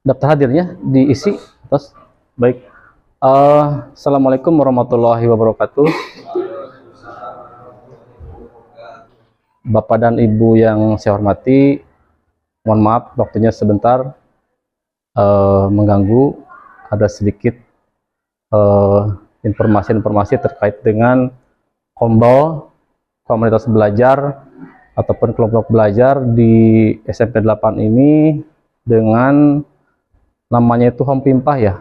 Daftar hadirnya diisi. Terus baik. Assalamualaikum warahmatullahi wabarakatuh. Bapak dan Ibu yang saya hormati, mohon maaf waktunya sebentar mengganggu. Ada sedikit informasi-informasi terkait dengan kombal komunitas belajar ataupun kelompok belajar di SMP 8 ini dengan namanya itu Home Pimpah ya.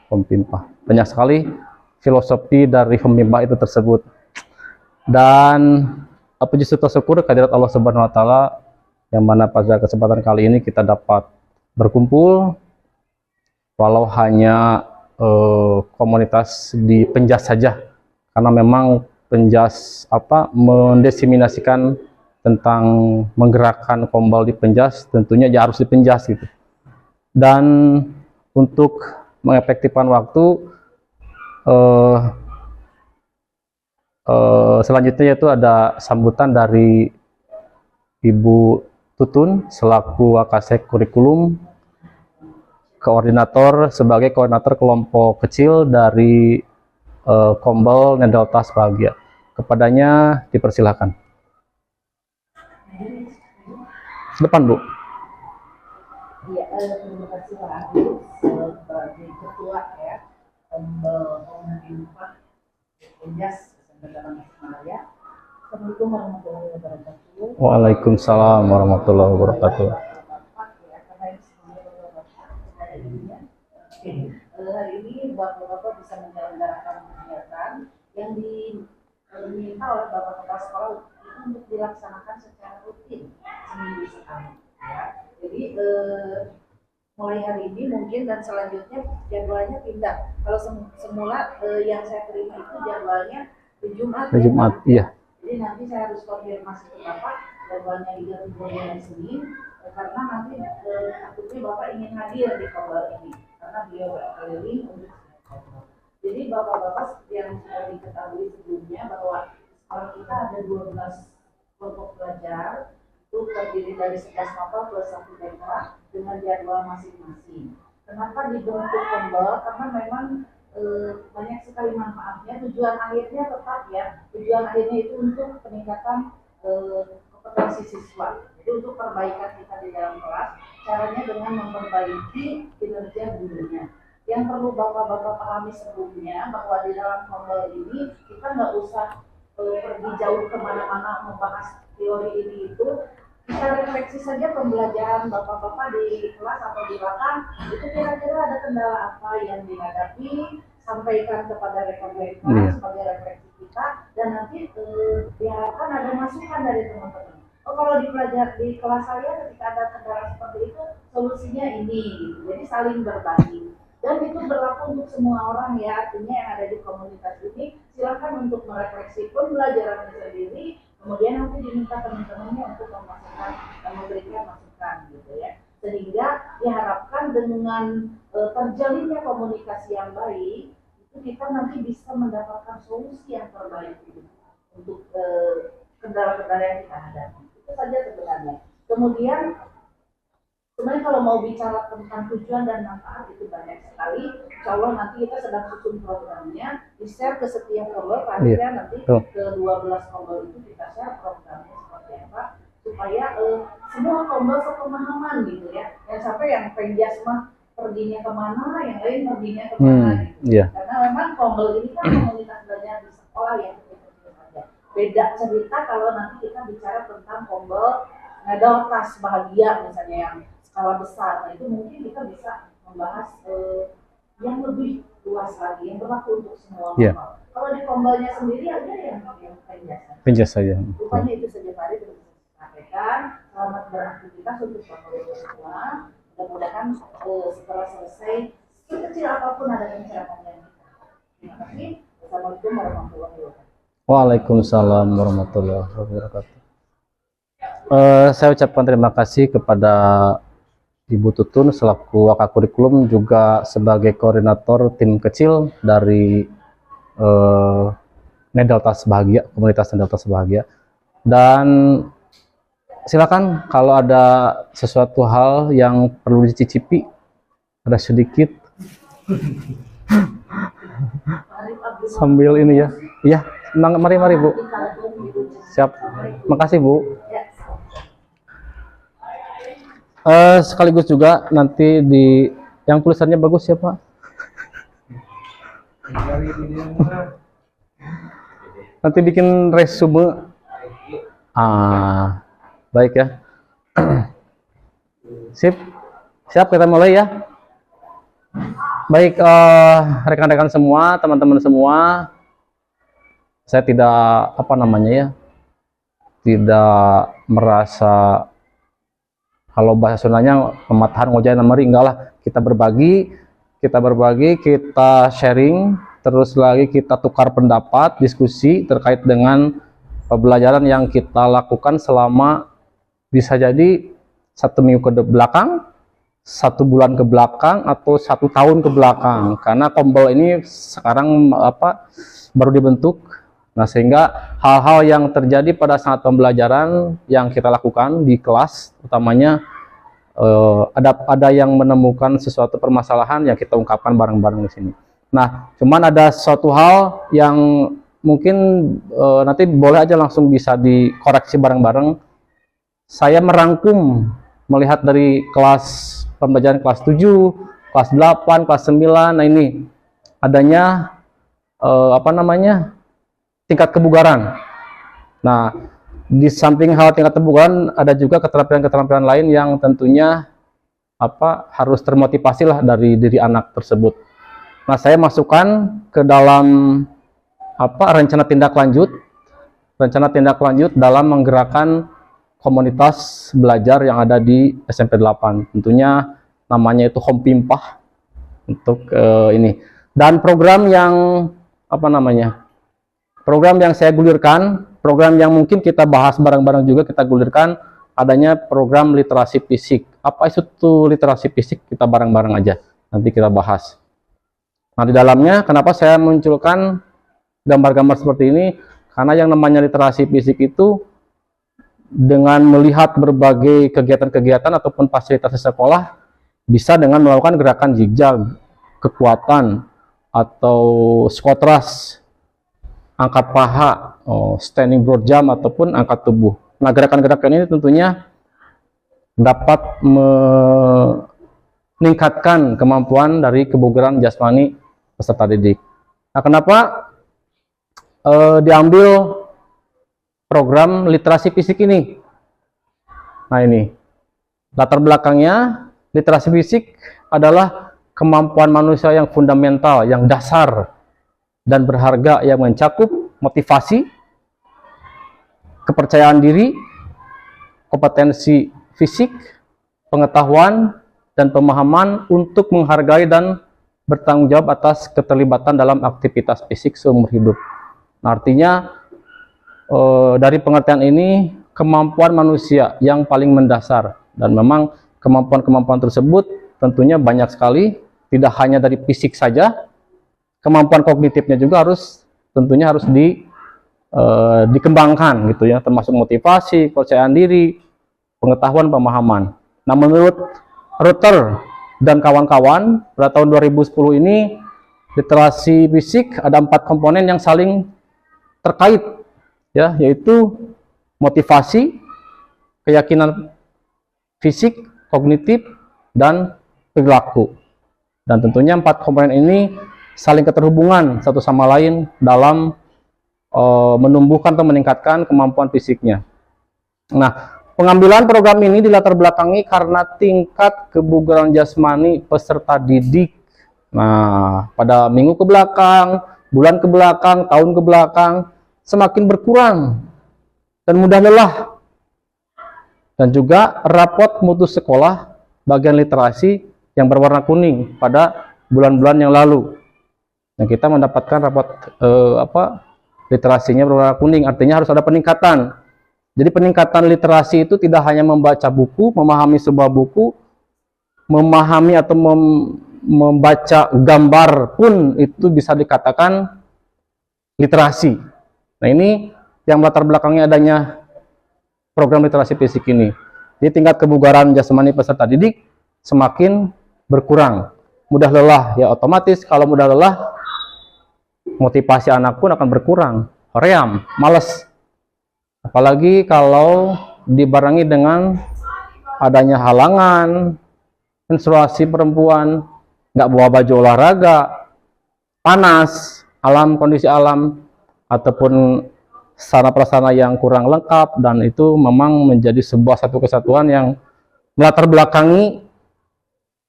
Home Pimpah. Banyak sekali filosofi dari Home Pimpah itu tersebut. Dan puji syukur kehadirat Allah Subhanahu wa taala yang mana pada kesempatan kali ini kita dapat berkumpul walau hanya komunitas di Penjas saja, karena memang Penjas mendesiminasikan tentang menggerakkan kombal di Penjas, tentunya ya harus di Penjas gitu. Dan untuk mengefektifkan waktu, selanjutnya yaitu ada sambutan dari Ibu Tutun selaku Wakasek Kurikulum, sebagai koordinator kelompok kecil dari Kombal Nedeltas Bahagia. Kepadanya dipersilahkan. Depan, Bu. Ya, terima kasih Pak Agus sebagai ketua ya Komunitas Penjas Tasikmalaya. Assalamualaikum warahmatullahi wabarakatuh. Waalaikumsalam warahmatullahi wabarakatuh. Hari ini Bapak-Bapak bisa menyelenggarakan kegiatan yang diminta oleh Bapak Kepala Sekolah itu untuk dilaksanakan secara rutin seminggu sekali. Ya. Jadi mulai hari ini mungkin dan selanjutnya jadwalnya pindah. Kalau semula yang saya terima itu jadwalnya di Jumat. Di Jumat, iya. Jadi nanti saya harus konfirmasi ke Bapak jadwalnya diganti hari Senin karena nanti takutnya Bapak ingin hadir di kombal ini karena beliau berkeliling untuk kombal. Jadi Bapak-bapak seperti yang sudah diketahui sebelumnya bahwa sekolah kita ada 12 kelompok belajar, itu terdiri dari 11 mapel plus 1 TK dengan jadwal masing-masing. Kenapa dibentuk kombal? Karena memang banyak sekali manfaatnya. Tujuan akhirnya tetap ya, tujuan akhirnya itu untuk peningkatan kompetensi siswa. Jadi untuk perbaikan kita di dalam kelas, caranya dengan memperbaiki kinerja gurunya. Yang perlu Bapak-bapak pahami sebelumnya bahwa di dalam kombal ini kita nggak usah pergi jauh kemana-mana membahas teori ini itu. Kita refleksi saja pembelajaran Bapak-bapak di kelas atau di belakang, itu kira-kira ada kendala apa yang dihadapi, sampaikan kepada rekan-rekan sebagai refleksi kita, dan nanti diharapkan ada masukan dari teman-teman. Oh, kalau di kelas saya ketika ada kendala seperti itu, solusinya ini, gitu. Jadi saling berbagi. Dan itu berlaku untuk semua orang ya, artinya yang ada di komunitas ini, silakan untuk merefleksi pembelajarannya sendiri, kemudian nanti diminta teman-temannya untuk memasukkan dan memberikan masukan gitu ya, sehingga diharapkan dengan terjalinnya komunikasi yang baik itu kita nanti bisa mendapatkan solusi yang terbaik untuk kendala-kendala yang kita hadapi. Itu saja sebenarnya. Kemudian sebenarnya kalau mau bicara tentang tujuan dan manfaat itu banyak sekali. Insya Allah nanti kita sedang susun programnya, di-share ke setiap kombal, akhirnya nanti ke 12 kombal itu kita share programnya seperti apa, supaya semua kombal sepemahaman gitu ya. Yang sampai yang Penjas mah perginya kemana, yang lain perginya kemana gitu. Karena memang kombal ini kan komunitas belajar di sekolah yang kecil-kecil saja. Beda cerita kalau nanti kita bicara tentang kombal Nedeltas Bahagia misalnya yang skala besar, nah itu mungkin kita bisa membahas yang lebih luas lagi, yang berlaku untuk semua kombal. Kalau di kombalnya sendiri aja yang Penjas saja. Rupanya itu saja tadi terus sampaikan. Selamat beraktivitas untuk Bapak-Ibu semua. Mudah-mudahan setelah selesai, sekecil apapun ada pencerahan yang kita. Terima kasih. Assalamualaikum warahmatullahi wabarakatuh. Waalaikumsalam warahmatullahi wabarakatuh. Saya ucapkan terima kasih kepada Ibu Tutun selaku Wakakurikulum, juga sebagai koordinator tim kecil dari Nedeltas Bahagia, komunitas Nedeltas Bahagia. Dan silakan kalau ada sesuatu hal yang perlu dicicipi ada sedikit Arif Abdul sambil ini ya. Iya, mari Bu. di kartun gitu. Siap. Makasih Bu. Ya. Sekaligus juga nanti di yang tulisannya bagus ya Pak. Nanti bikin resume. Baik ya. Sip. Siap, kita mulai ya. Baik, rekan-rekan semua, teman-teman semua. Saya tidak tidak merasa, kalau bahasa Sundanya pematahan ngojain namari, enggak lah. Kita berbagi, kita sharing, terus lagi kita tukar pendapat, diskusi terkait dengan pembelajaran yang kita lakukan selama bisa jadi 1 minggu ke belakang, 1 bulan ke belakang, atau 1 tahun ke belakang. Karena Kombel ini sekarang baru dibentuk. Nah, sehingga hal-hal yang terjadi pada saat pembelajaran yang kita lakukan di kelas, utamanya ada yang menemukan sesuatu permasalahan yang kita ungkapkan bareng-bareng di sini. Nah, cuman ada suatu hal yang mungkin nanti boleh aja langsung bisa dikoreksi bareng-bareng. Saya merangkum melihat dari kelas pembelajaran kelas 7, kelas 8, kelas 9. Nah, ini adanya tingkat kebugaran. Nah, di samping hal tingkat kebugaran, ada juga keterampilan-keterampilan lain yang tentunya harus termotivasi lah dari diri anak tersebut. Nah, saya masukkan ke dalam rencana tindak lanjut dalam menggerakkan komunitas belajar yang ada di SMP 8. Tentunya namanya itu Home Pimpah untuk ini. Dan program yang program yang saya gulirkan, program yang mungkin kita bahas bareng-bareng juga kita gulirkan, adanya program literasi fisik. Apa itu literasi fisik? Kita bareng-bareng aja, nanti kita bahas. Nah, di dalamnya kenapa saya munculkan gambar-gambar seperti ini? Karena yang namanya literasi fisik itu dengan melihat berbagai kegiatan-kegiatan ataupun fasilitas di sekolah, bisa dengan melakukan gerakan zigzag, kekuatan, atau squat thrust, angkat paha, standing broad jump, ataupun angkat tubuh. Nah, gerakan-gerakan ini tentunya dapat meningkatkan kemampuan dari kebugaran jasmani peserta didik. Nah, kenapa diambil program literasi fisik ini? Nah, ini latar belakangnya. Literasi fisik adalah kemampuan manusia yang fundamental, yang dasar dan berharga, yang mencakup motivasi, kepercayaan diri, kompetensi fisik, pengetahuan, dan pemahaman untuk menghargai dan bertanggung jawab atas keterlibatan dalam aktivitas fisik seumur hidup. Nah, artinya dari pengertian ini, kemampuan manusia yang paling mendasar, dan memang kemampuan-kemampuan tersebut tentunya banyak sekali, tidak hanya dari fisik saja. Kemampuan kognitifnya juga tentunya harus dikembangkan gitu ya, termasuk motivasi, kepercayaan diri, pengetahuan, pemahaman. Nah, menurut Rutter dan kawan-kawan, pada tahun 2010 ini literasi fisik ada 4 komponen yang saling terkait ya, yaitu motivasi, keyakinan fisik, kognitif, dan perilaku. Dan tentunya 4 komponen ini saling keterhubungan satu sama lain dalam menumbuhkan atau meningkatkan kemampuan fisiknya. Nah, pengambilan program ini dilatar belakangi karena tingkat kebugaran jasmani peserta didik. Nah, pada minggu ke belakang, bulan ke belakang, tahun ke belakang, semakin berkurang dan mudah lelah. Dan juga rapot mutu sekolah bagian literasi yang berwarna kuning pada bulan-bulan yang lalu. Nah, kita mendapatkan rapot literasinya berwarna kuning, artinya harus ada peningkatan. Jadi peningkatan literasi itu tidak hanya membaca buku, memahami sebuah buku, memahami atau membaca gambar pun itu bisa dikatakan literasi. Nah, ini yang latar belakangnya adanya program literasi fisik ini. Jadi tingkat kebugaran jasmani peserta didik semakin berkurang. mudah lelah, ya otomatis kalau mudah lelah, motivasi anak pun akan berkurang, ream, males. Apalagi kalau dibarengi dengan adanya halangan, menstruasi perempuan, nggak bawa baju olahraga, panas, kondisi alam, ataupun sarana prasarana yang kurang lengkap, dan itu memang menjadi sebuah satu kesatuan yang melatar belakangi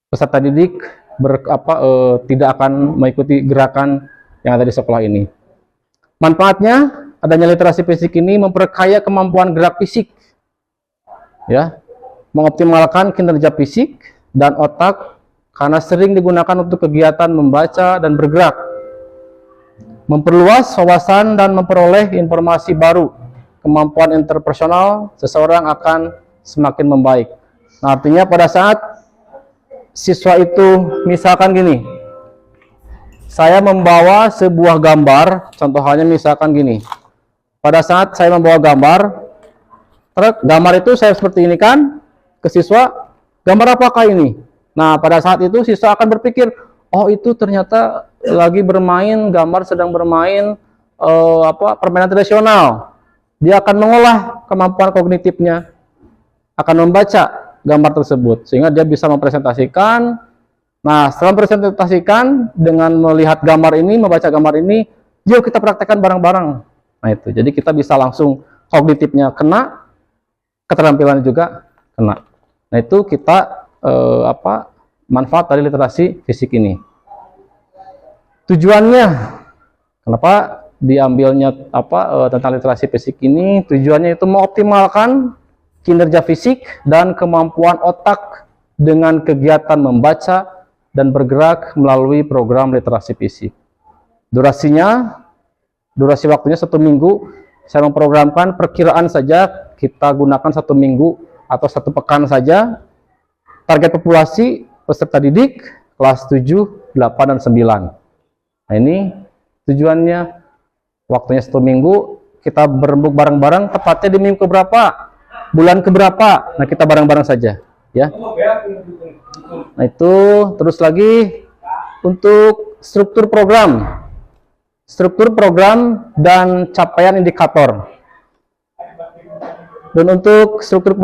peserta didik tidak akan mengikuti gerakan yang ada di sekolah ini. Manfaatnya, adanya literasi fisik ini memperkaya kemampuan gerak fisik, ya, mengoptimalkan kinerja fisik dan otak karena sering digunakan untuk kegiatan membaca dan bergerak, memperluas wawasan dan memperoleh informasi baru. Kemampuan interpersonal seseorang akan semakin membaik. Nah, artinya pada saat siswa itu misalkan gini, saya membawa sebuah gambar, contoh halnya misalkan gini, pada saat saya membawa gambar itu saya seperti ini kan, ke siswa, gambar apakah ini? Nah, pada saat itu siswa akan berpikir, oh itu ternyata lagi bermain, gambar sedang bermain permainan tradisional. Dia akan mengolah kemampuan kognitifnya, akan membaca gambar tersebut, sehingga dia bisa mempresentasikan. Nah, setelah mempresentasikan dengan melihat gambar ini, membaca gambar ini, yuk kita praktekkan bareng-bareng. Nah itu, jadi kita bisa langsung kognitifnya kena, keterampilan juga kena. Nah itu kita manfaat dari literasi fisik ini. Tujuannya, kenapa diambilnya tentang literasi fisik ini? Tujuannya itu mengoptimalkan kinerja fisik dan kemampuan otak dengan kegiatan membaca dan bergerak melalui program literasi fisik. Durasi waktunya 1 minggu. Saya memprogramkan perkiraan saja kita gunakan 1 minggu atau 1 pekan saja. Target populasi peserta didik kelas 7, 8, dan 9. Nah ini tujuannya, waktunya 1 minggu, kita berembuk bareng-bareng, tepatnya di minggu keberapa, bulan keberapa, nah kita bareng-bareng saja, ya. Nah itu, terus lagi untuk struktur program dan capaian indikator. Dan untuk struktur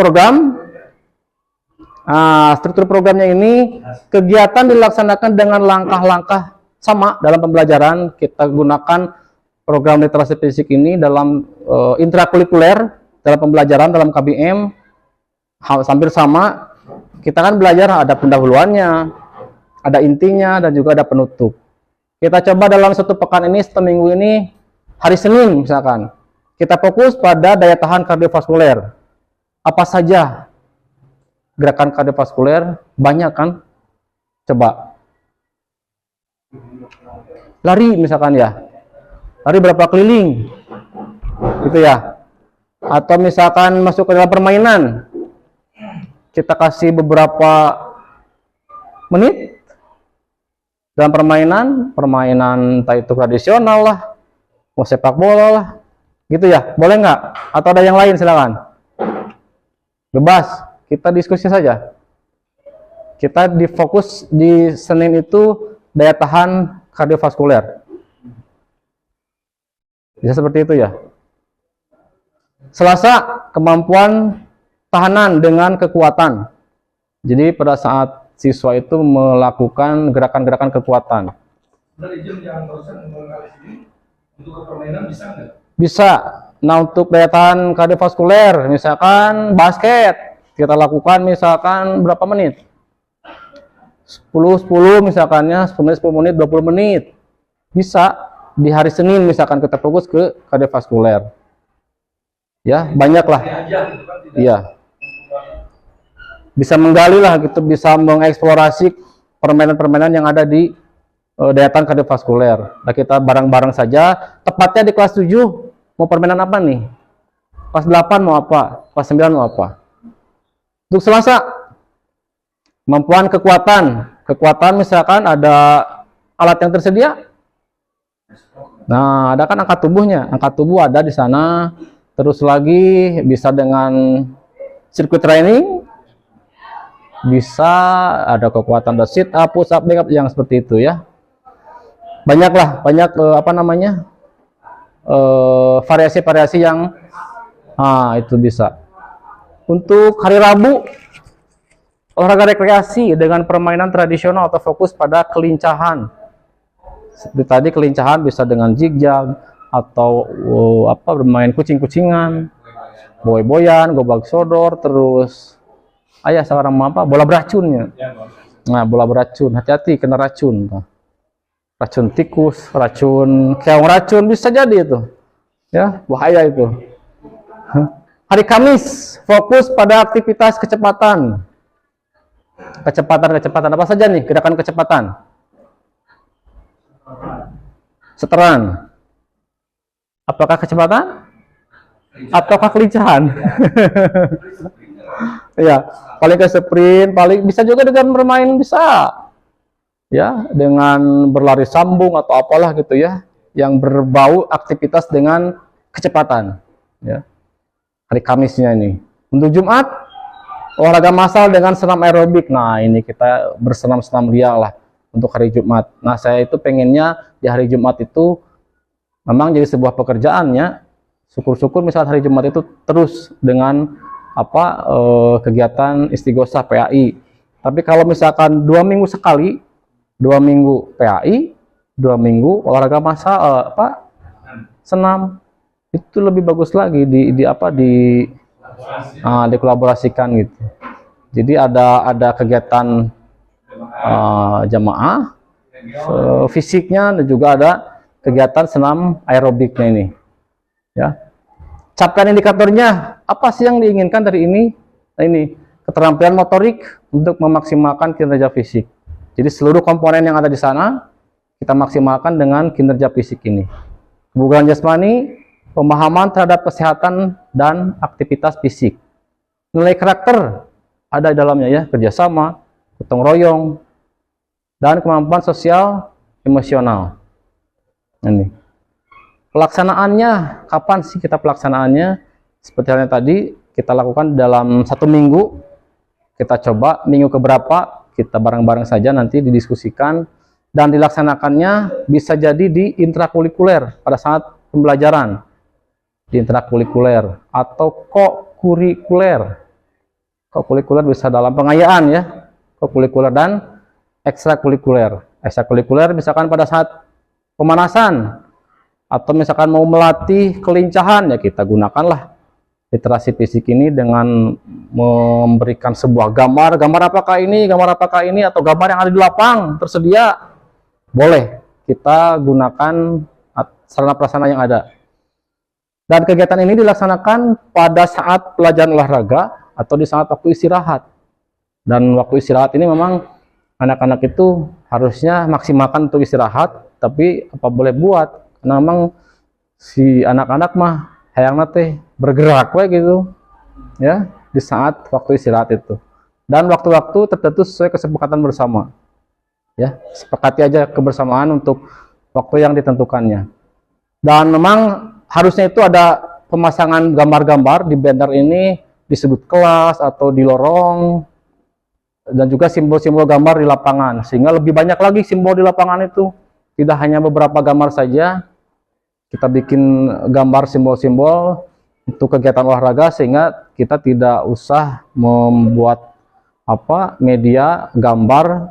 programnya ini, kegiatan dilaksanakan dengan langkah-langkah sama dalam pembelajaran. Kita gunakan program literasi fisik ini dalam intrakurikuler, dalam pembelajaran, dalam KBM, hampir sama. Kita kan belajar ada pendahuluannya, ada intinya, dan juga ada penutup. Kita coba dalam 1 pekan ini, 1 minggu ini, hari Senin misalkan, kita fokus pada daya tahan kardiovaskuler. Apa saja gerakan kardiovaskuler? Banyak kan? Coba. Lari misalkan ya. Lari berapa keliling? Gitu ya. Atau misalkan masuk ke dalam permainan. Kita kasih beberapa menit dalam permainan entah itu tradisional lah, mau sepak bola lah, gitu ya, boleh nggak? Atau ada yang lain, silakan, bebas, kita diskusi saja. Kita difokus di Senin itu daya tahan kardiovaskuler, bisa seperti itu ya. Selasa, kemampuan tahanan dengan kekuatan. Jadi pada saat siswa itu melakukan gerakan-gerakan kekuatan. Untuk permainan bisa nggak? Bisa. Nah, untuk daya tahan kardiovaskuler, misalkan basket, kita lakukan misalkan berapa menit? 10 misalkannya, 10 menit, 20 menit. Bisa di hari Senin misalkan kita fokus ke kardiovaskuler. Ya, banyaklah. Iya. Bisa menggali lah gitu, bisa mengeksplorasi permainan-permainan yang ada di daya tahan kardiovaskuler. Nah, kita bareng-bareng saja, tepatnya di kelas 7 mau permainan apa nih? Kelas 8 mau apa? Kelas 9 mau apa? Untuk Selasa, kemampuan kekuatan misalkan ada alat yang tersedia. Nah, ada kan angkat tubuhnya, angkat tubuh ada di sana. Terus lagi bisa dengan sirkuit training. bisa ada kekuatan sit up, push up, leg up yang seperti itu ya. Banyak variasi-variasi yang itu bisa. Untuk hari Rabu, olahraga rekreasi dengan permainan tradisional atau fokus pada kelincahan. Seperti tadi kelincahan bisa dengan jigjag atau bermain kucing-kucingan, boy-boyan, gobag sodor, terus sekarang bola beracunnya. Nah, bola beracun, hati-hati kena racun. Racun tikus, racun keong racun bisa jadi itu. Ya, bahaya itu. Hari Kamis fokus pada aktivitas kecepatan. Kecepatan apa saja nih? Gerakan kecepatan. Seteran. Apakah kecepatan? Ataukah kelincahan? Ya, paling ke sprint, paling bisa juga dengan bermain bisa. Ya, dengan berlari sambung atau apalah gitu ya, yang berbau aktivitas dengan kecepatan. Ya. Hari Kamisnya ini. Untuk Jumat, olahraga massal dengan senam aerobik. Nah, ini kita bersenam-senam ria lah untuk hari Jumat. Nah, saya itu pengennya di hari Jumat itu memang jadi sebuah pekerjaannya. Syukur-syukur misal hari Jumat itu terus dengan kegiatan istighosah PAI. Tapi kalau misalkan 2 minggu sekali, 2 minggu PAI, 2 minggu olahraga massal senam, itu lebih bagus lagi dikolaborasikan gitu. Jadi ada kegiatan jamaah fisiknya dan juga ada kegiatan senam aerobiknya ini. Ya. Capaian indikatornya apa sih yang diinginkan dari ini? Nah, ini keterampilan motorik untuk memaksimalkan kinerja fisik. Jadi seluruh komponen yang ada di sana kita maksimalkan dengan kinerja fisik ini. Kebugaran jasmani, pemahaman terhadap kesehatan dan aktivitas fisik. Nilai karakter ada di dalamnya ya, kerjasama, gotong royong, dan kemampuan sosial emosional. Ini. Pelaksanaannya, kapan sih kita pelaksanaannya? Seperti halnya tadi, kita lakukan dalam 1 minggu. Kita coba minggu keberapa, kita bareng-bareng saja nanti didiskusikan. Dan dilaksanakannya bisa jadi di intrakurikuler pada saat pembelajaran. Di intrakurikuler atau kokurikuler. Kokurikuler bisa dalam pengayaan ya. Kokurikuler dan ekstrakurikuler. Ekstrakurikuler misalkan pada saat pemanasan atau misalkan mau melatih kelincahan, ya kita gunakanlah literasi fisik ini dengan memberikan sebuah gambar apakah ini, atau gambar yang ada di lapang tersedia, boleh kita gunakan sarana prasarana yang ada. Dan kegiatan ini dilaksanakan pada saat pelajaran olahraga atau di saat waktu istirahat. Dan waktu istirahat ini memang anak-anak itu harusnya maksimalkan untuk istirahat, tapi apa boleh buat, karena memang si anak-anak mah hayangna teh bergerak gitu ya di saat waktu istirahat itu. Dan waktu-waktu tertentu sesuai kesepakatan bersama. Ya, sepakati aja kebersamaan untuk waktu yang ditentukannya. Dan memang harusnya itu ada pemasangan gambar-gambar di banner ini di sudut kelas atau di lorong, dan juga simbol-simbol gambar di lapangan, sehingga lebih banyak lagi simbol di lapangan itu, tidak hanya beberapa gambar saja. Kita bikin gambar simbol-simbol untuk kegiatan olahraga sehingga kita tidak usah membuat media gambar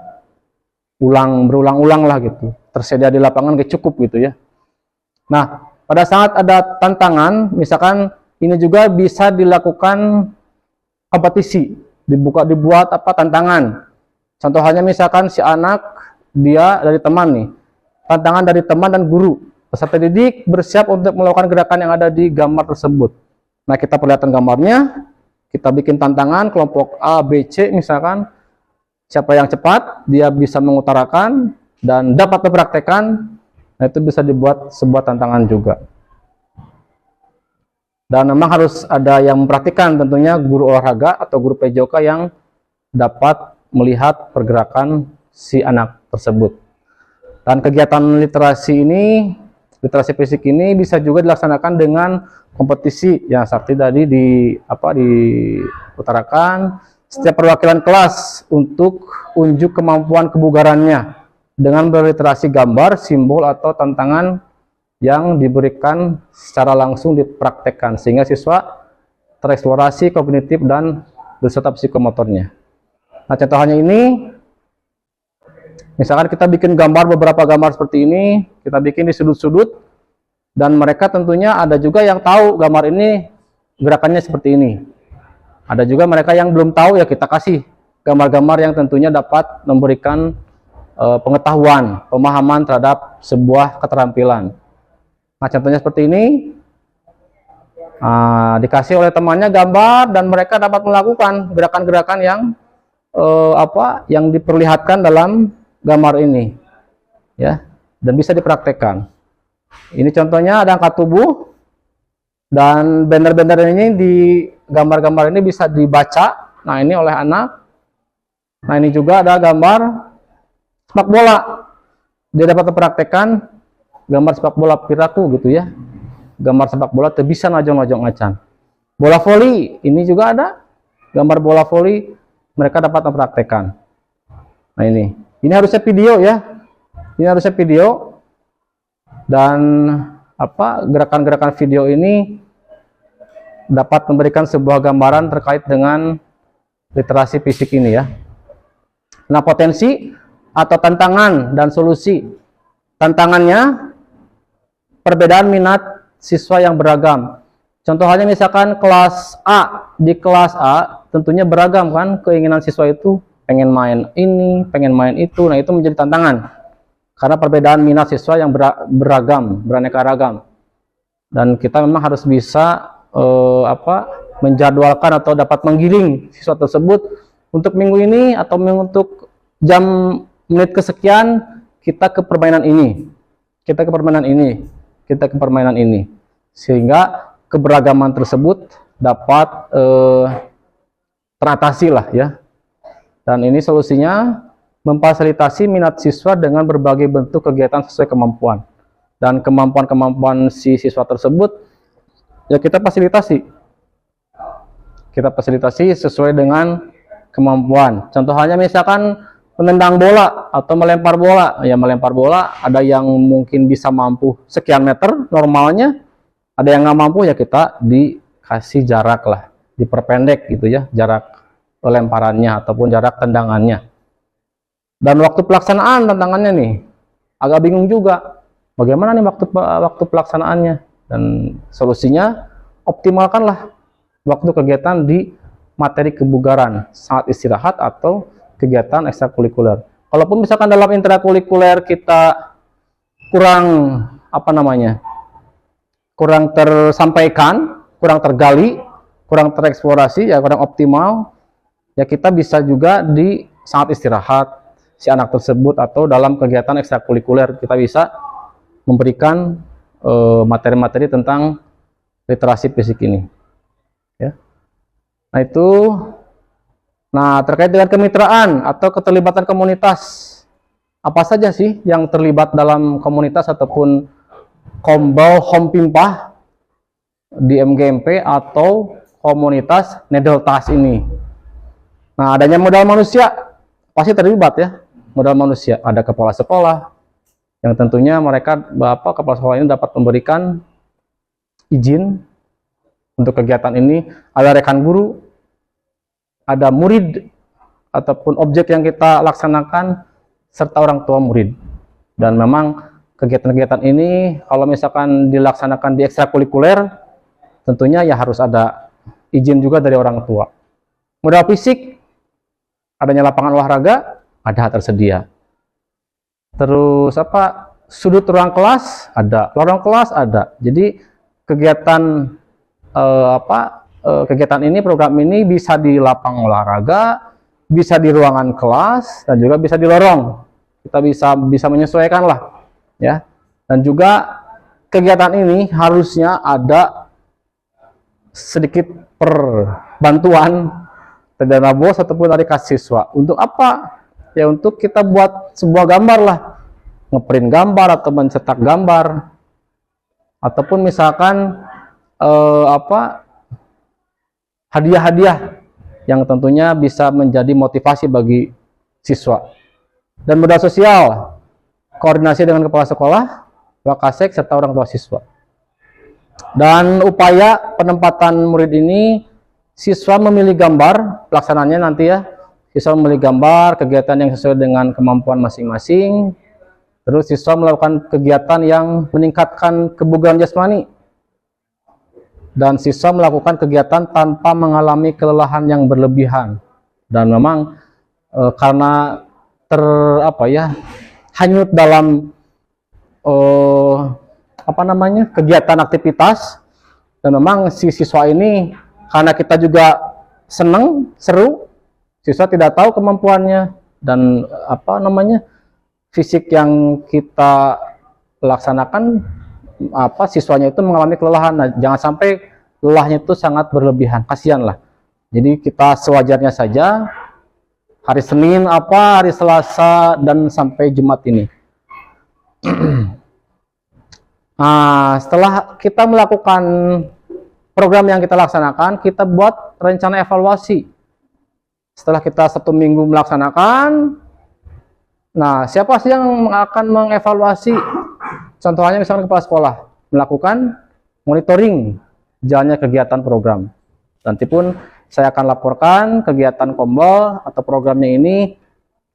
berulang-ulang lah gitu. Tersedia di lapangan cukup gitu ya. Nah, pada saat ada tantangan, misalkan ini juga bisa dilakukan kompetisi, dibuat tantangan. Contoh halnya misalkan si anak dia dari teman nih, tantangan dari teman dan guru. Peserta didik bersiap untuk melakukan gerakan yang ada di gambar tersebut. Nah, kita perlihatkan gambarnya, kita bikin tantangan kelompok A, B, C misalkan. Siapa yang cepat, dia bisa mengutarakan dan dapat mempraktekkan. Nah, itu bisa dibuat sebuah tantangan juga. Dan memang harus ada yang mempraktikkan, tentunya guru olahraga atau guru PJOK yang dapat melihat pergerakan si anak tersebut. Dan kegiatan literasi literasi fisik ini bisa juga dilaksanakan dengan kompetisi yang seperti tadi diutarakan, setiap perwakilan kelas untuk unjuk kemampuan kebugarannya dengan berliterasi gambar, simbol, atau tantangan yang diberikan secara langsung dipraktekkan sehingga siswa tereksplorasi kognitif dan beserta psikomotornya. Nah, contohnya ini, misalkan kita bikin gambar, beberapa gambar seperti ini, kita bikin di sudut-sudut, dan mereka tentunya ada juga yang tahu gambar ini gerakannya seperti ini. Ada juga mereka yang belum tahu, ya kita kasih gambar-gambar yang tentunya dapat memberikan pengetahuan, pemahaman terhadap sebuah keterampilan. Nah, contohnya seperti ini, dikasih oleh temannya gambar dan mereka dapat melakukan gerakan-gerakan yang yang diperlihatkan dalam gambar ini, ya, dan bisa dipraktekkan. Ini contohnya ada angkat tubuh, dan banner-banner ini di gambar-gambar ini bisa dibaca. Nah, ini oleh anak. Nah, ini juga ada gambar sepak bola. Dia dapat mempraktekkan gambar sepak bola piraku gitu ya. Gambar sepak bola bisa najong-najong acan. Bola voli, ini juga ada gambar bola voli, mereka dapat mempraktekkan. Nah, ini harusnya video ya. Ini harusnya video, dan gerakan-gerakan video ini dapat memberikan sebuah gambaran terkait dengan literasi fisik ini ya. Nah, potensi atau tantangan dan solusi. Tantangannya, perbedaan minat siswa yang beragam. Contohnya misalkan kelas A, di kelas A tentunya beragam kan, keinginan siswa itu pengen main ini, pengen main itu. Nah, itu menjadi tantangan karena perbedaan minat siswa yang beragam, beraneka ragam. Dan kita memang harus bisa menjadwalkan atau dapat menggiring siswa tersebut untuk minggu ini atau untuk jam menit kesekian kita ke permainan ini, kita ke permainan ini, kita ke permainan ini, sehingga keberagaman tersebut dapat teratasi lah ya. Dan ini solusinya memfasilitasi minat siswa dengan berbagai bentuk kegiatan sesuai kemampuan, dan kemampuan-kemampuan si siswa tersebut ya kita fasilitasi sesuai dengan kemampuan. Contohnya misalkan menendang bola atau melempar bola, ya melempar bola ada yang mungkin bisa mampu sekian meter normalnya, ada yang nggak mampu, ya kita dikasih jarak lah, diperpendek gitu ya, jarak lemparannya ataupun jarak tendangannya. Dan waktu pelaksanaan tantangannya nih agak bingung juga, bagaimana nih waktu pelaksanaannya. Dan solusinya, optimalkanlah waktu kegiatan di materi kebugaran saat istirahat atau kegiatan ekstrakurikuler. Kalaupun misalkan dalam intrakurikuler kita kurang kurang tersampaikan, kurang tergali, kurang tereksplorasi, ya kurang optimal, ya kita bisa juga di saat istirahat si anak tersebut atau dalam kegiatan ekstrakurikuler kita bisa memberikan materi-materi tentang literasi fisik ini ya. Nah, itu terkait dengan kemitraan atau keterlibatan komunitas, apa saja sih yang terlibat dalam komunitas ataupun Kombau Hompimpah di MGMP atau komunitas Nedeltas ini. Nah, adanya modal manusia pasti terlibat ya. Modal manusia, ada kepala sekolah yang tentunya mereka kepala sekolah ini dapat memberikan izin untuk kegiatan ini, ada rekan guru, ada murid ataupun objek yang kita laksanakan, serta orang tua murid. Dan memang kegiatan-kegiatan ini kalau misalkan dilaksanakan di ekstrakurikuler, tentunya ya harus ada izin juga dari orang tua. Modal fisik, adanya lapangan olahraga, ada tersedia. Terus sudut ruang kelas ada, lorong kelas ada. Jadi kegiatan kegiatan ini, program ini bisa di lapangan olahraga, bisa di ruangan kelas, dan juga bisa di lorong. Kita bisa menyesuaikan lah ya. Dan juga kegiatan ini harusnya ada sedikit perbantuan dari dana bos ataupun dari siswa. Untuk apa? Ya untuk kita buat sebuah gambar lah, ngeprint gambar atau mencetak gambar, ataupun misalkan hadiah-hadiah yang tentunya bisa menjadi motivasi bagi siswa. Dan modal sosial, koordinasi dengan kepala sekolah, Wakasek, serta orang tua siswa. Dan upaya penempatan murid ini, siswa memilih gambar, pelaksanaannya nanti ya, siswa memilih gambar, kegiatan yang sesuai dengan kemampuan masing-masing. Terus siswa melakukan kegiatan yang meningkatkan kebugaran jasmani. Dan siswa melakukan kegiatan tanpa mengalami kelelahan yang berlebihan. Dan memang karena hanyut dalam kegiatan aktivitas, dan memang si siswa ini karena kita juga senang, seru, siswa tidak tahu kemampuannya dan fisik yang kita laksanakan, siswanya itu mengalami kelelahan. Nah, jangan sampai lelahnya itu sangat berlebihan, kasihan lah. Jadi kita sewajarnya saja, hari Senin hari Selasa dan sampai Jumat ini. Nah, setelah kita melakukan program yang kita laksanakan, kita buat rencana evaluasi. Setelah kita 1 minggu melaksanakan, nah siapa sih yang akan mengevaluasi? Contohnya misalkan kepala sekolah melakukan monitoring jalannya kegiatan program. Nanti pun saya akan laporkan kegiatan Kombol atau programnya ini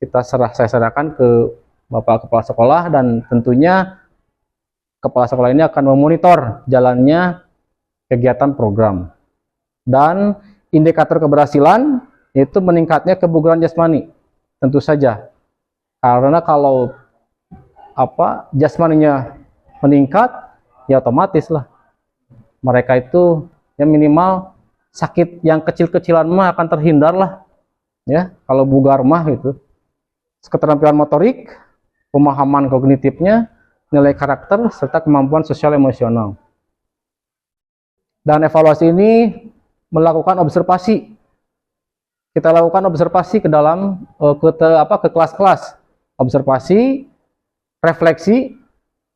saya serahkan ke Bapak Kepala Sekolah, dan tentunya Kepala Sekolah ini akan memonitor jalannya kegiatan program. Dan indikator keberhasilan yaitu meningkatnya kebugaran jasmani. Tentu saja. Karena kalau jasmaninya meningkat, ya otomatis lah mereka itu yang minimal sakit yang kecil-kecilan mah akan terhindar lah ya, kalau bugar mah gitu. Keterampilan motorik, pemahaman kognitifnya, nilai karakter, serta kemampuan sosial emosional. Dan evaluasi ini melakukan observasi. Kita lakukan observasi ke dalam ke kelas-kelas. Observasi, refleksi,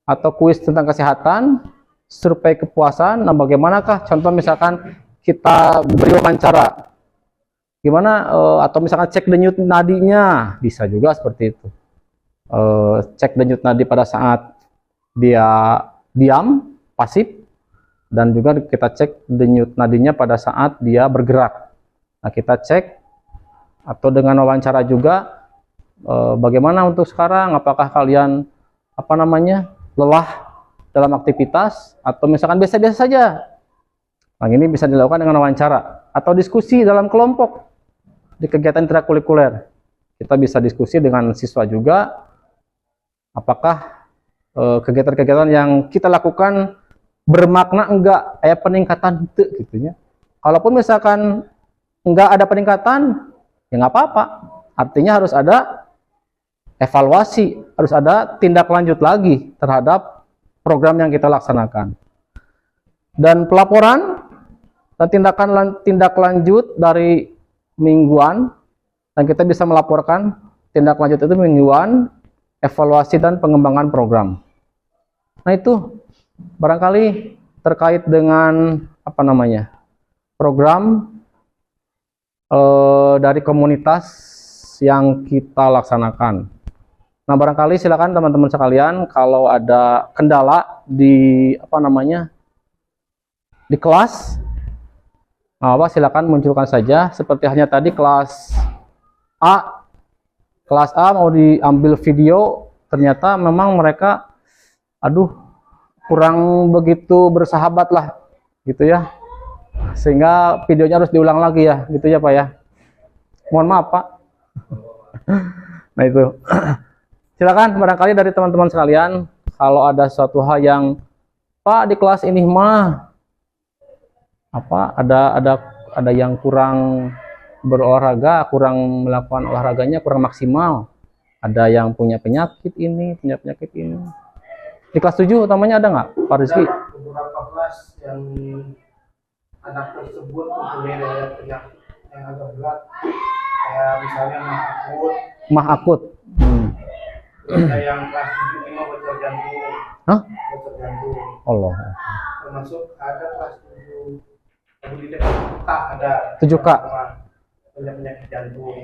atau kuis tentang kesehatan, survei kepuasan. Nah, bagaimanakah contoh misalkan kita beri wawancara, gimana atau misalkan cek denyut nadinya, bisa juga seperti itu. Cek denyut nadi pada saat dia diam, pasif, dan juga kita cek denyut nadinya pada saat dia bergerak. Nah, kita cek, atau dengan wawancara juga, bagaimana untuk sekarang, apakah kalian lelah dalam aktivitas atau misalkan biasa-biasa saja. Nah, ini bisa dilakukan dengan wawancara atau diskusi dalam kelompok di kegiatan intrakurikuler. Kita bisa diskusi dengan siswa juga, apakah kegiatan-kegiatan yang kita lakukan bermakna enggak, peningkatan gitu ya. Kalaupun misalkan enggak ada peningkatan, ya nggak apa-apa. Artinya harus ada evaluasi, harus ada tindak lanjut lagi terhadap program yang kita laksanakan. Dan pelaporan dan tindak lanjut dari mingguan, dan kita bisa melaporkan tindak lanjut itu mingguan, evaluasi dan pengembangan program. Nah, itu barangkali terkait dengan program dari komunitas yang kita laksanakan. Nah, barangkali silakan teman-teman sekalian, kalau ada kendala di di kelas, silakan munculkan saja. Seperti hanya tadi kelas A mau diambil video, ternyata memang mereka kurang begitu bersahabat lah gitu ya, sehingga videonya harus diulang lagi ya gitu ya Pak ya. Mohon maaf Pak. Nah, itu silakan barangkali dari teman-teman sekalian, kalau ada suatu hal yang Pak di kelas ini mah ada yang kurang berolahraga, kurang melakukan olahraganya, kurang maksimal, ada yang punya penyakit ini, di kelas 7 utamanya ada nggak Pak Rizky? Beberapa kelas yang anak tersebut mempunyai penyakit yang agak berat, kayak misalnya mah akut. Ada yang kelas 7 ini bocor jantung. Hah? Bocor jantung. Allah. Termasuk ada kelas 7 ada 7K. punya penyakit jantung.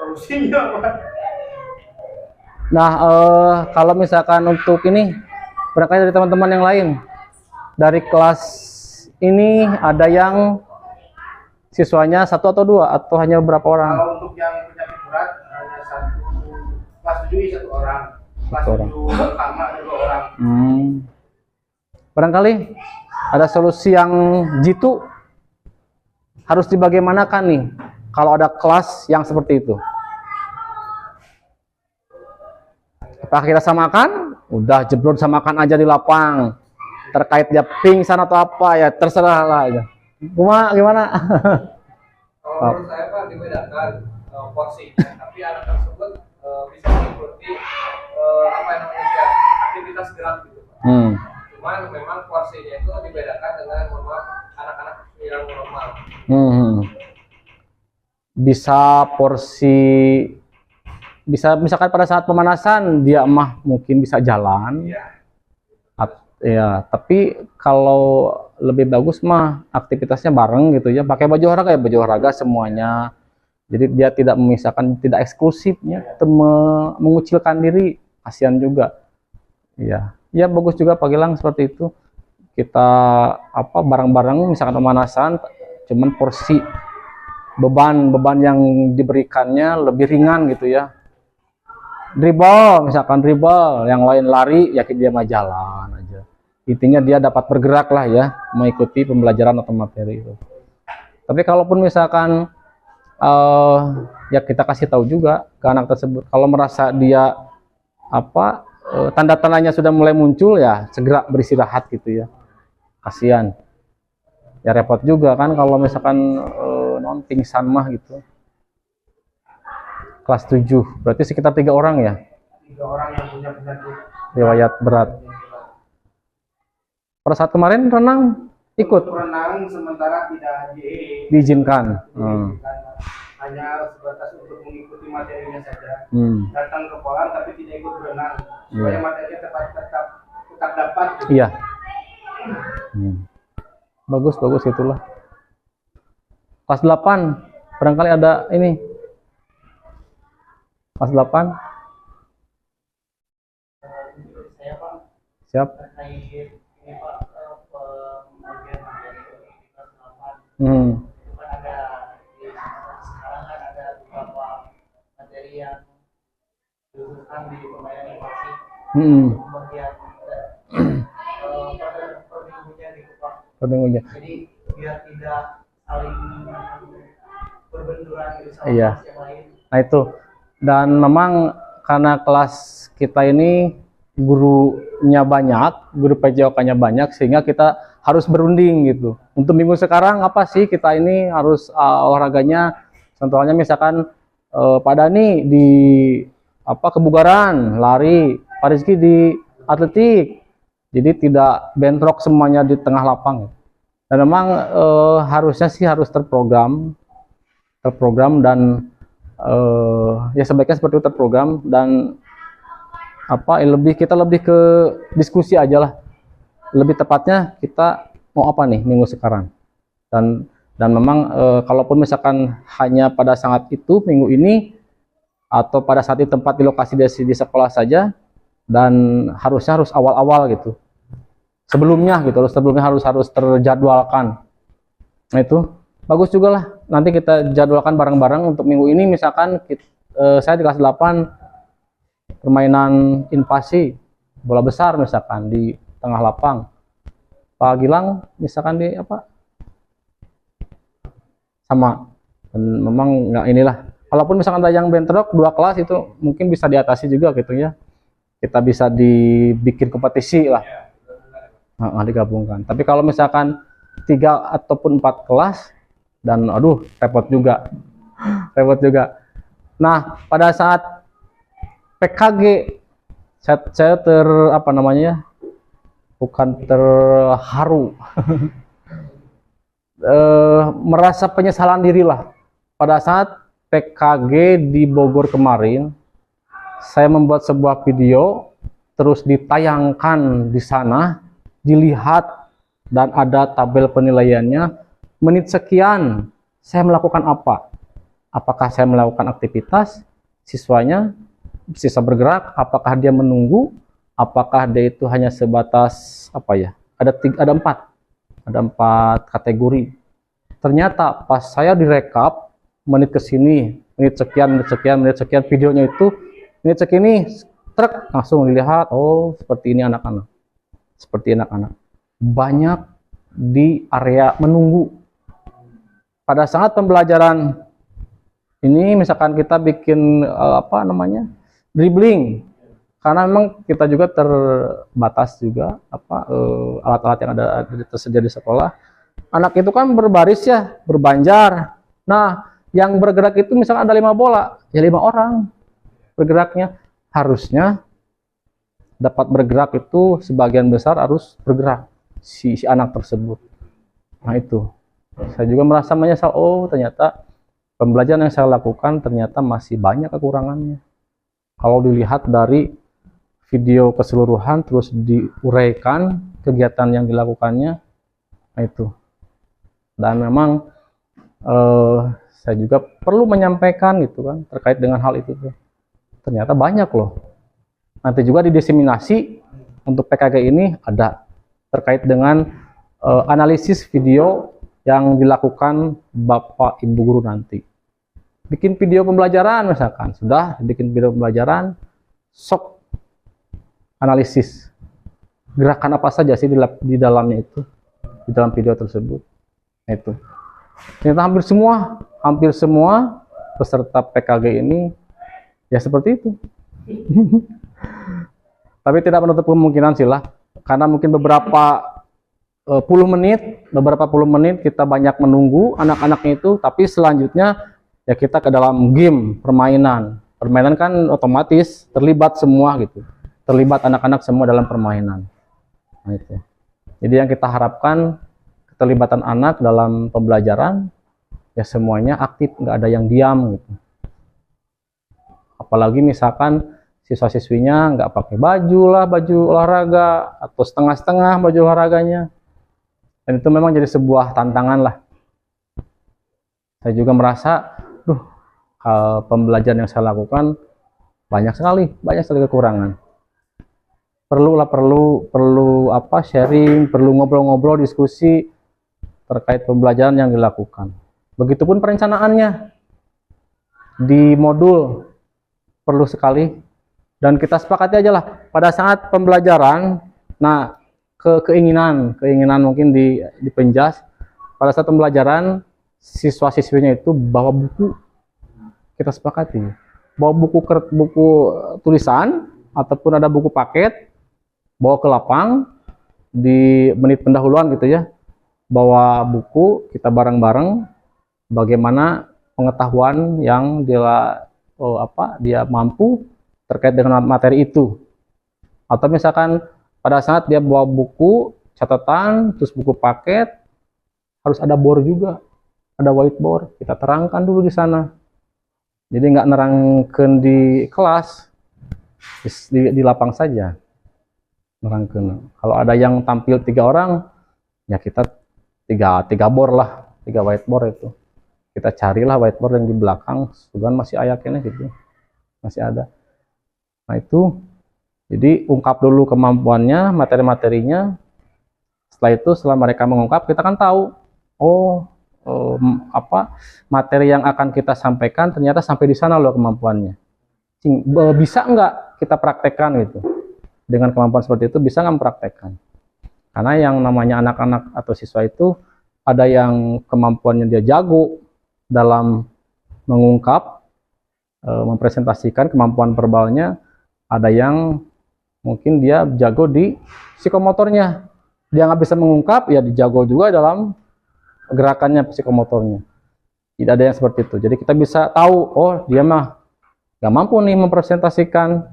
Solusinya apa? Nah, kalau misalkan untuk ini, barangkali dari teman-teman yang lain, dari kelas ini ada yang siswanya 1 atau 2 atau hanya beberapa orang? Kalau untuk yang penyakit berat hanya kelas 7 1 orang, kelas 7 pertama ada 2 orang. Barangkali ada solusi yang jitu, harus dibagaimanakan nih kalau ada kelas yang seperti itu? Apakah kita samakan? Udah jebrot samakan aja di lapang. Terkait dia pingsan atau apa ya terserah lah aja. Gimana? Kalau menurut saya Pak dibedakan porsinya, tapi anak tersebut bisa mengikuti apa yang namanya aktivitas gerak gitu Pak. Cuman memang porsinya itu dibedakan dengan anak-anak yang normal. Bisa misalkan pada saat pemanasan dia mungkin bisa jalan. Ya, tapi kalau lebih bagus aktivitasnya bareng gitu ya, pakai baju olahraga semuanya. Jadi dia tidak memisahkan, tidak eksklusifnya, mengucilkan diri, kasihan juga. Ya bagus juga Pak Gilang seperti itu. Kita bareng-bareng misalkan pemanasan, cuman porsi beban yang diberikannya lebih ringan gitu ya. Dribble, yang lain lari, ya dia mah jalan aja. Intinya dia dapat bergerak lah ya, mengikuti pembelajaran atau materi itu. Tapi kalaupun misalkan ya kita kasih tahu juga ke anak tersebut, kalau merasa dia tanda-tandanya sudah mulai muncul ya segera beristirahat gitu ya. Kasihan. Ya repot juga kan kalau misalkan pingsan gitu. Kelas 7, berarti sekitar 3 orang ya? 3 orang yang punya penyakit riwayat berat. Pada saat kemarin renang ikut? Renang sementara tidak diizinkan. Hanya sebatas untuk mengikuti materinya saja. Datang ke kolam tapi tidak ikut berenang. Supaya materinya tetap dapat. Iya. Bagus itulah. Kelas 8, barangkali ada ini. Kelas 8. Saya Pak. Siap. Terkait ini Pak, pembagian materi di kelas 8. Itu kan ada sekarang kan ada beberapa materi yang diusulkan di pembayaran inflasi. Pembagian per minggunya gitu Pak. Per minggunya. Jadi biar tidak saling berbenturan gitu sama Iya. kelas yang lain. Nah itu. Dan memang karena kelas kita ini gurunya banyak, guru PJOK-nya banyak, sehingga kita harus berunding gitu. Untuk minggu sekarang apa sih kita ini harus olahraganya, contohnya misalkan Pak Dani di kebugaran, lari, Pak Rizky di atletik, jadi tidak bentrok semuanya di tengah lapang. Dan memang harusnya sih harus terprogram dan ya sebaiknya seperti itu terprogram dan kita lebih ke diskusi aja lah, lebih tepatnya kita mau apa nih minggu sekarang dan memang kalaupun misalkan hanya pada saat itu minggu ini atau pada saat di tempat di lokasi di sekolah saja, dan harus awal-awal gitu sebelumnya harus terjadwalkan. Nah itu bagus juga lah, nanti kita jadwalkan bareng-bareng untuk minggu ini. Misalkan saya di kelas 8 permainan invasi bola besar misalkan di tengah lapang, Pak Gilang misalkan di sama. Dan memang nggak inilah, walaupun misalkan ada yang bentrok 2 kelas itu mungkin bisa diatasi juga gitu ya, kita bisa dibikin kompetisi lah, digabungkan. Tapi kalau misalkan 3 ataupun 4 kelas, dan repot juga. Nah pada saat PKG saya bukan terharu merasa penyesalan diri lah pada saat PKG di Bogor kemarin. Saya membuat sebuah video terus ditayangkan di sana, dilihat dan ada tabel penilaiannya. Menit sekian saya melakukan apa, apakah saya melakukan aktivitas, siswanya bisa bergerak, apakah dia menunggu, apakah dia itu hanya sebatas apa ya? Ada empat kategori. Ternyata pas saya direkap menit ke sini, menit sekian, videonya itu menit segini, truk langsung dilihat, oh seperti ini anak-anak, banyak di area menunggu. Pada saat pembelajaran ini, misalkan kita bikin dribbling, karena memang kita juga terbatas juga alat-alat yang ada tersedia di sekolah. Anak itu kan berbaris ya, berbanjar. Nah, yang bergerak itu misalkan ada 5 bola, ya 5 orang bergeraknya. Harusnya dapat bergerak itu sebagian besar harus bergerak si anak tersebut. Nah itu, saya juga merasa menyesal. Oh ternyata pembelajaran yang saya lakukan ternyata masih banyak kekurangannya. Kalau dilihat dari video keseluruhan terus diuraikan kegiatan yang dilakukannya, nah itu. Dan memang saya juga perlu menyampaikan gitu kan terkait dengan hal itu tuh. Ternyata banyak loh. Nanti juga didiseminasi untuk PKG ini ada terkait dengan analisis video yang dilakukan Bapak Ibu Guru nanti. Bikin video pembelajaran misalkan, sudah bikin video pembelajaran, sok analisis gerakan apa saja sih di dalamnya itu, di dalam video tersebut. Nah, itu. Ternyata hampir semua peserta PKG ini ya seperti itu. Tapi tidak menutup kemungkinan sih lah, karena mungkin beberapa puluh menit kita banyak menunggu anak-anaknya itu, tapi selanjutnya ya kita ke dalam game, permainan kan otomatis terlibat semua gitu, terlibat anak-anak semua dalam permainan. Nah, itu. Jadi yang kita harapkan keterlibatan anak dalam pembelajaran ya semuanya aktif, nggak ada yang diam gitu. Apalagi misalkan siswa-siswinya nggak pakai baju olahraga atau setengah-setengah baju olahraganya, dan itu memang jadi sebuah tantangan lah. Saya juga merasa pembelajaran yang saya lakukan banyak sekali kekurangan. Perlu sharing, perlu ngobrol-ngobrol, diskusi terkait pembelajaran yang dilakukan. Begitupun perencanaannya di modul perlu sekali, dan kita sepakati aja lah pada saat pembelajaran. Nah, keinginan mungkin dipenjas pada saat pembelajaran, siswa-siswinya itu bawa buku. Kita sepakati bawa buku tulisan ataupun ada buku paket, bawa ke lapang di menit pendahuluan gitu ya, bawa buku, kita bareng-bareng bagaimana pengetahuan yang dia mampu terkait dengan materi itu. Atau misalkan pada saat dia bawa buku catatan terus buku paket, harus ada board juga, ada whiteboard, kita terangkan dulu di sana. Jadi nggak nerangkan di kelas, di lapang saja nerangkan. Kalau ada yang tampil 3 orang, ya kita tiga board lah, 3 whiteboard itu. Kita carilah whiteboard yang di belakang, sugan masih ayaknya gitu, masih ada. Nah itu, jadi ungkap dulu kemampuannya, materi-materinya. Setelah mereka mengungkap, kita kan tahu, materi yang akan kita sampaikan ternyata sampai di sana loh kemampuannya. Bisa nggak kita praktekkan gitu? Dengan kemampuan seperti itu bisa nggak mempraktekkan? Karena yang namanya anak-anak atau siswa itu ada yang kemampuannya dia jago dalam mengungkap, mempresentasikan kemampuan verbalnya. Ada yang mungkin dia jago di psikomotornya, dia nggak bisa mengungkap, ya dijago juga dalam gerakannya psikomotornya. Tidak ada yang seperti itu. Jadi kita bisa tahu, oh dia mah nggak mampu nih mempresentasikan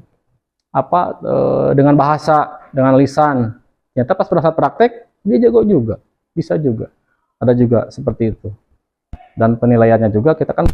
dengan bahasa, dengan lisan. Ternyata pas pada saat praktek dia jago juga, bisa juga. Ada juga seperti itu. Dan penilaiannya juga kita kan